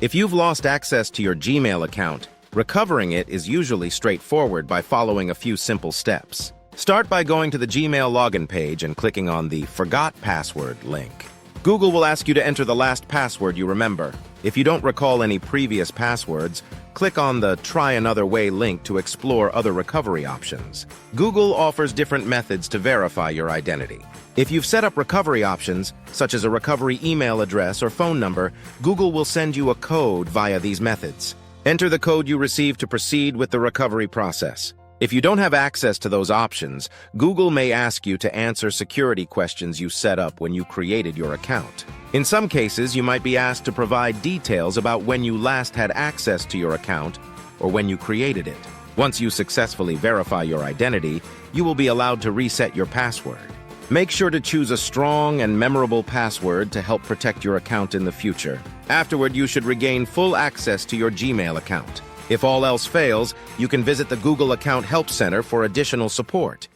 If you've lost access to your Gmail account, recovering it is usually straightforward by following a few simple steps. Start by going to the Gmail login page and clicking on the Forgot Password link. Google will ask you to enter the last password you remember. If you don't recall any previous passwords, click on the Try Another Way link to explore other recovery options. Google offers different methods to verify your identity. If you've set up recovery options, such as a recovery email address or phone number, Google will send you a code via these methods. Enter the code you received to proceed with the recovery process. If you don't have access to those options, Google may ask you to answer security questions you set up when you created your account. In some cases, you might be asked to provide details about when you last had access to your account or when you created it. Once you successfully verify your identity, you will be allowed to reset your password. Make sure to choose a strong and memorable password to help protect your account in the future. Afterward, you should regain full access to your Gmail account. If all else fails, you can visit the Google Account Help Center for additional support.